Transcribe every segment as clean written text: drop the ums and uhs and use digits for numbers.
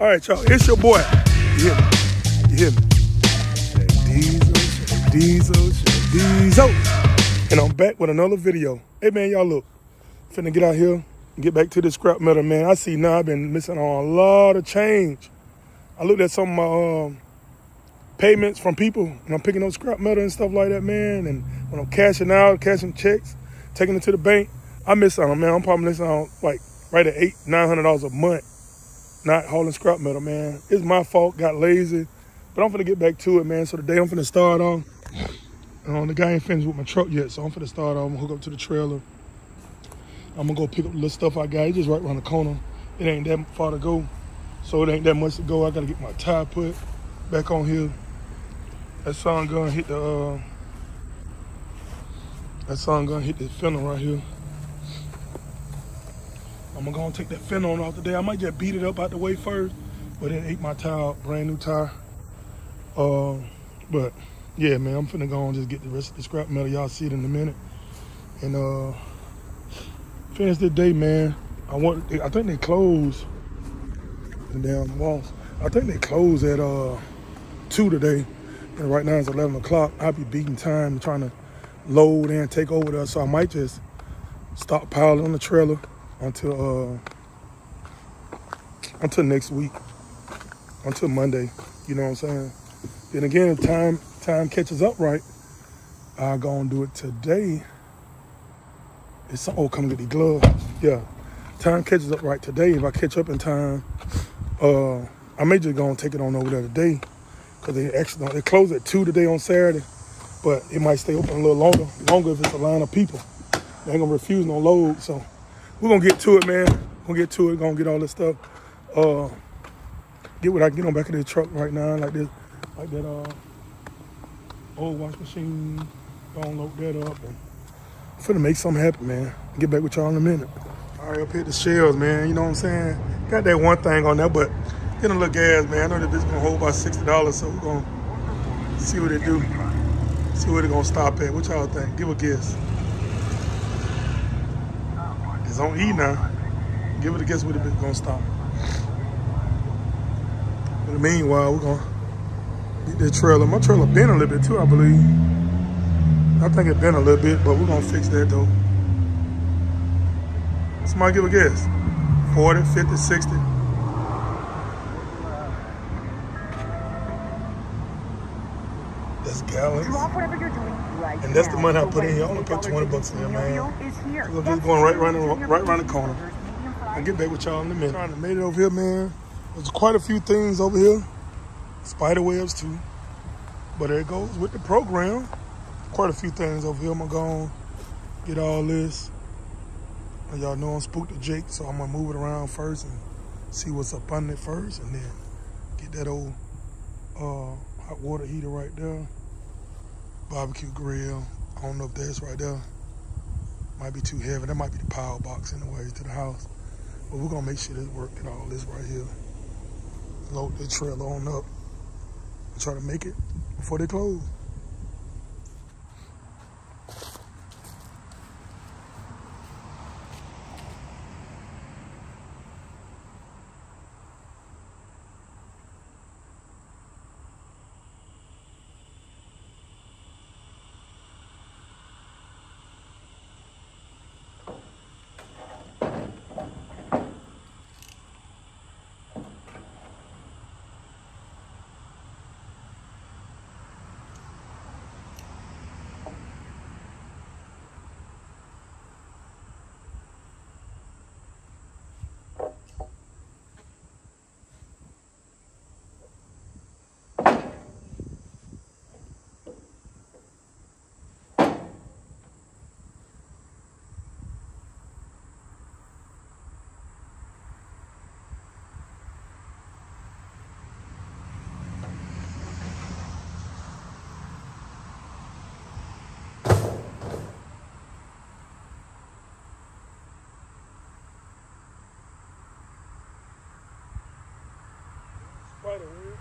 All right, y'all, it's your boy. You hear me? You hear me? Diesel. And I'm back with another video. Hey, man, y'all look. Finna get out here and get back to this scrap metal, man. I see now I've been missing on a lot of change. I looked at some of my payments from people, and I'm picking up scrap metal and stuff like that, man. And when I'm cashing out, cashing checks, taking it to the bank, I miss on them, man. I'm probably missing on like right at $800-900 a month, not hauling scrap metal, man. It's my fault, got lazy, but I'm finna get back to it, man. So today I'm finna start on. The guy ain't finished with my truck yet, so I'm finna start on, hook up to the trailer. I'm gonna go pick up the little stuff I got. It's just right around the corner. It ain't that far to go, so it ain't that much to go. I gotta get my tire put back on here. That sun gonna hit the fender right here. I'm gonna take that fender on off today. I might just beat it up out the way first, but it ate my tire, brand new tire. But yeah, man, I'm finna go and just get the rest of the scrap metal. Y'all see it in a minute. And finish the day, man. I think they close the damn walls. I think they close at 2 today. And right now it's 11 o'clock. I'll be beating time trying to load and take over there. So I might just stockpile on the trailer until next week, until Monday. You know what I'm saying? Then again, if time catches up right, I'll go and do it today. Come get the glove. Yeah, time catches up right today. If I catch up in time, I may just go and take it on over there today, because they close at 2 today on Saturday, but it might stay open a little longer if it's a line of people. They ain't gonna refuse no load, so we're gonna get to it, man. Gonna get to it, gonna get all this stuff. Get what I can get on back of the truck right now, like that old wash machine. Gonna load that up, and I'm finna make something happen, man. Get back with y'all in a minute. All right, up here at the shelves, man. You know what I'm saying? Got that one thing on there, but getting a little gas, man. I know that bitch gonna hold about $60, so we're gonna see what it do. See what it gonna stop at. What y'all think? Give a guess. It's on E now. Give it a guess what the bitch gonna stop. In the meanwhile, we're gonna get that trailer. My trailer bent a little bit too, I believe. I think it bent a little bit, but we're gonna fix that though. Somebody give a guess. 40, 50, 60. That's gallons. And that's the money I put in here. I only put 20 bucks in here, man. We're just going right around the corner. I'll get back with y'all in a minute. I made it over here, man. There's quite a few things over here. Spider webs too. But there it goes with the program. Quite a few things over here. I'm gonna go on, get all this. Y'all know I'm spooked to Jake, so I'm gonna move it around first and see what's up under it first, and then get that old hot water heater right there. Barbecue grill. I don't know if that's right there. Might be too heavy. That might be the power box in the way to the house. But we're gonna make sure this work. Get all this right here. Load the trailer on up and try to make it before they close. Spider wheel.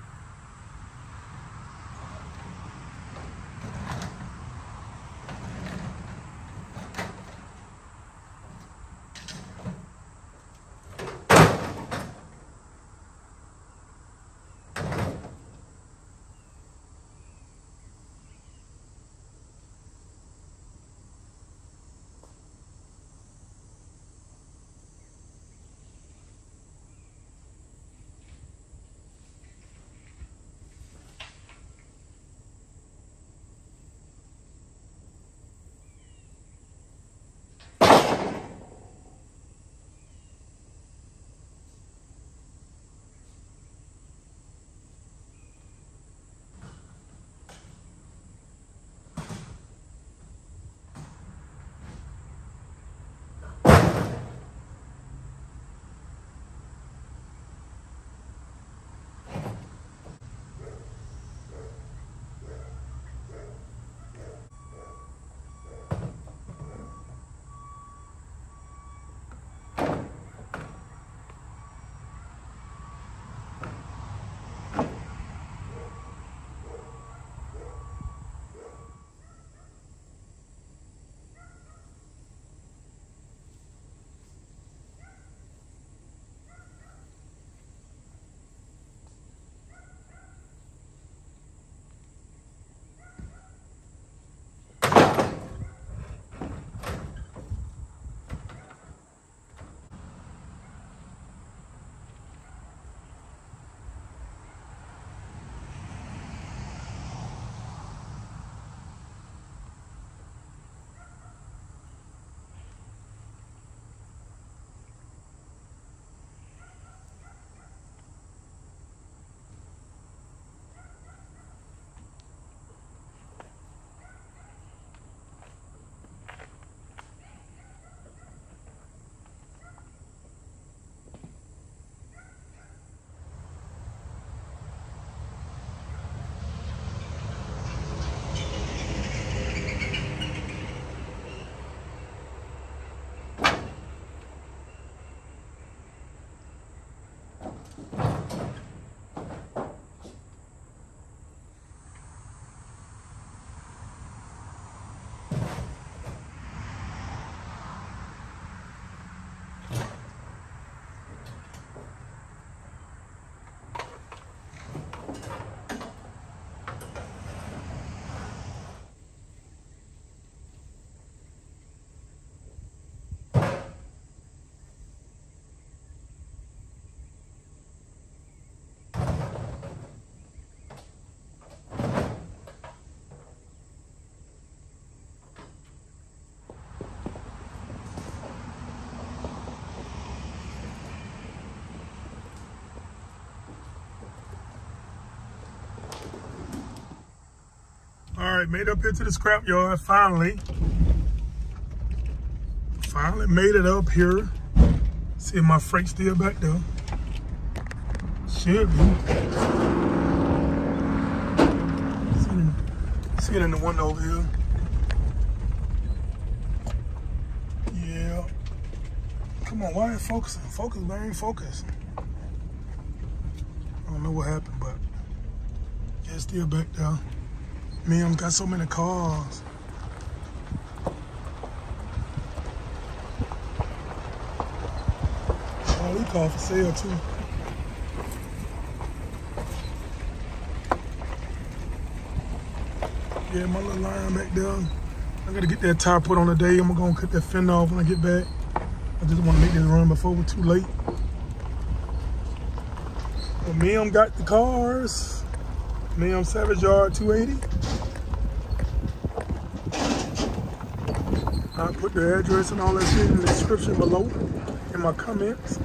All right, made up here to the scrap yard, finally. Finally made it up here. See if my freight's still back there. Should be. See it in the window over here. Yeah. Come on, why ain't focusing? Focus, man, focus. I don't know what happened, but yeah, it's still back there. Man, got so many cars. Oh, these cars for sale too. Yeah, my little line back there. I gotta get that tire put on today. I'm gonna cut that fender off when I get back. I just wanna make this run before we're too late. But Mim got the cars. Mim Savage Yard 280. I put the address and all that shit in the description below in my comments.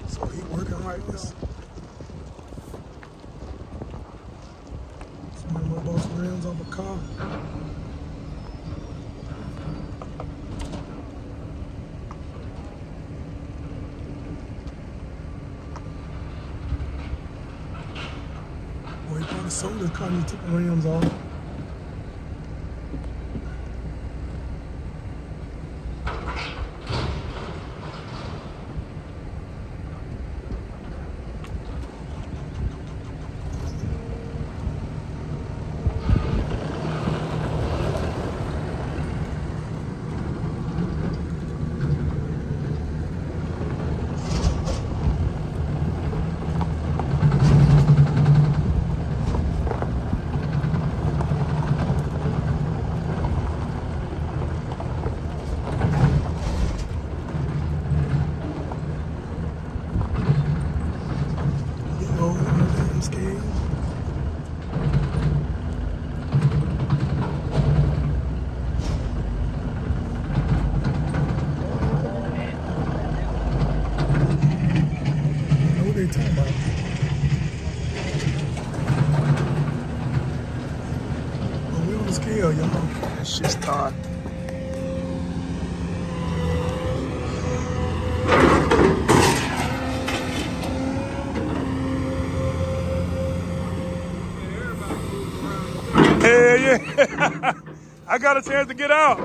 So he working like this. Somebody bought some rims off a car. Well, he probably sold his car and he took the rims off. Scale, y'all. That shit's tight. Hell yeah. I got a chance to get out.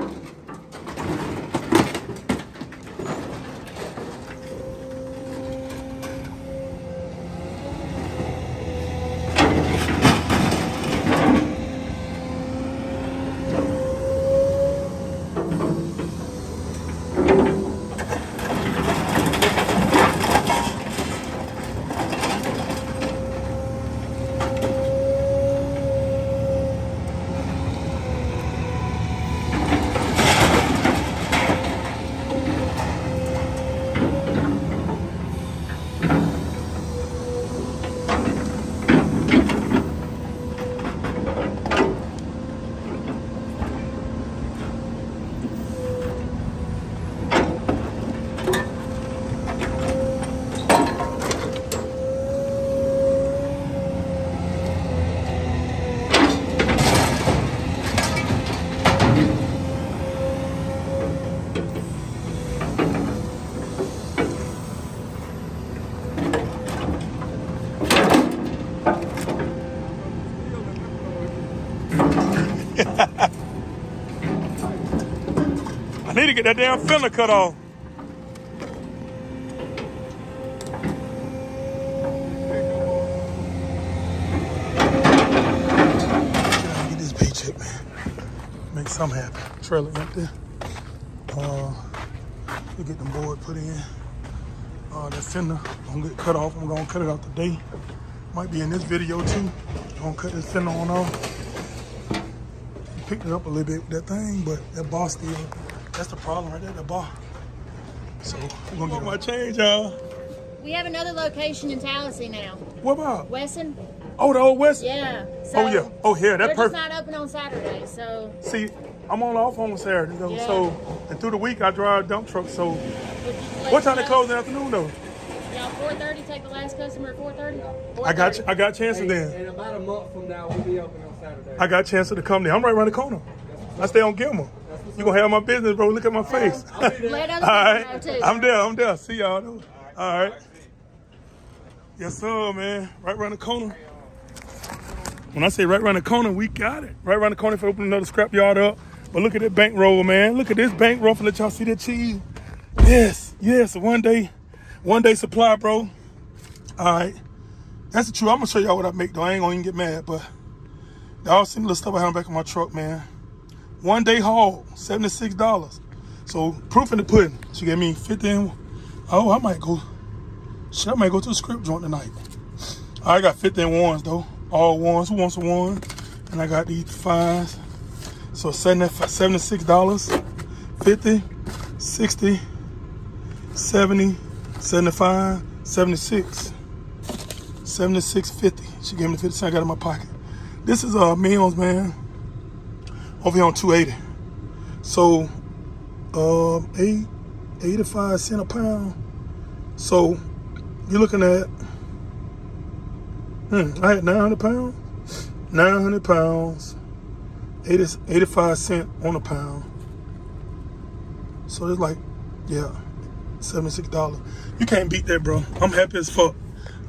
I need to get that damn fender cut off. Get this paycheck, man. Make something happen. Trailer empty. We get the board put in. That fender gonna get cut off. I'm gonna cut it out today. Might be in this video too. Gonna cut this fender on off. Picked it up a little bit with that thing, but that bar still, that's the problem right there, the bar. So we're gonna get my change, y'all. We have another location in Tallahassee now. What about? Wesson. Oh, the old Wesson? Yeah. So oh yeah. Oh yeah, that's perfect. They're just not open on Saturday, so. See, I'm off on Saturday though. Yeah. So, and through the week I drive dump trucks. So, what time they close in the afternoon though? y'all 4:30. Take the last customer at 4:30. I got chances then. And about a month from now, we'll be open on Saturday. I got chances to come there. I'm right around the corner. I stay on Gilmer. You gonna have my business, bro? Look at my face. Let other people All right, know too. I'm there. See y'all. All right. Yes, sir, man. Right around the corner. When I say right around the corner, we got it. Right around the corner if I open another scrap yard up. But look at that bankroll, man. Look at this bankroll for let y'all see that cheese. Yes, one day supply, bro. All right. That's the truth. I'm gonna show y'all what I make though. I ain't gonna even get mad, but y'all see the little stuff I have in the back of my truck, man. One day haul, $76. So proof in the pudding. She gave me 15. Oh, I might go to the script joint tonight. I got 15 ones though. All ones. Who wants a one? And I got these 5s. So $76, 50, 60, 70, 75, 76, 76.50. She gave me the 50 cents I got in my pocket. This is meals, man. Over here on 280. So 85 cents a pound. So you're looking at I had 900 pounds. 900 pounds. 85 cents on a pound. So it's like, yeah, $76. You can't beat that, bro. I'm happy as fuck.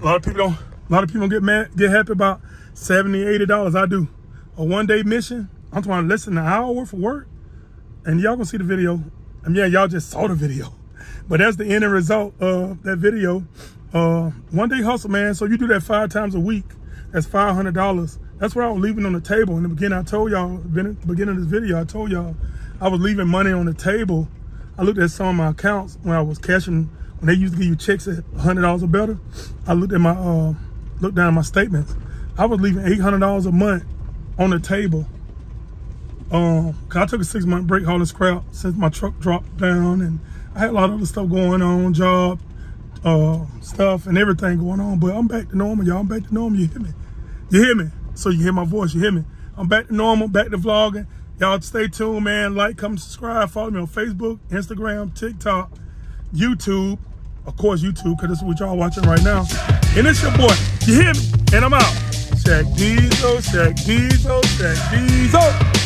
A lot of people don't get happy about $70, $80. I do. A one-day mission. I'm talking less than an hour worth of work. And y'all gonna see the video. And yeah, y'all just saw the video. But that's the end result of that video. One day hustle, man. So you do that 5 times a week. That's $500. That's what I was leaving on the table. In the beginning, I told y'all, beginning of this video, I told y'all I was leaving money on the table. I looked at some of my accounts when I was cashing, when they used to give you checks at $100 or better. I looked at my, looked down at my statements. I was leaving $800 a month on the table. Cause I took a 6-month break hauling scrap since my truck dropped down, and I had a lot of other stuff going on, job, stuff and everything going on. But I'm back to normal, y'all. I'm back to normal. You hear me? You hear me? So you hear my voice, you hear me? I'm back to normal, back to vlogging. Y'all stay tuned, man. Like, comment, subscribe, follow me on Facebook, Instagram, TikTok, YouTube. Of course, YouTube, because this is what y'all watching right now. And it's your boy, you hear me? And I'm out. Shaq Diesel, Shaq Diesel, Shaq Diesel.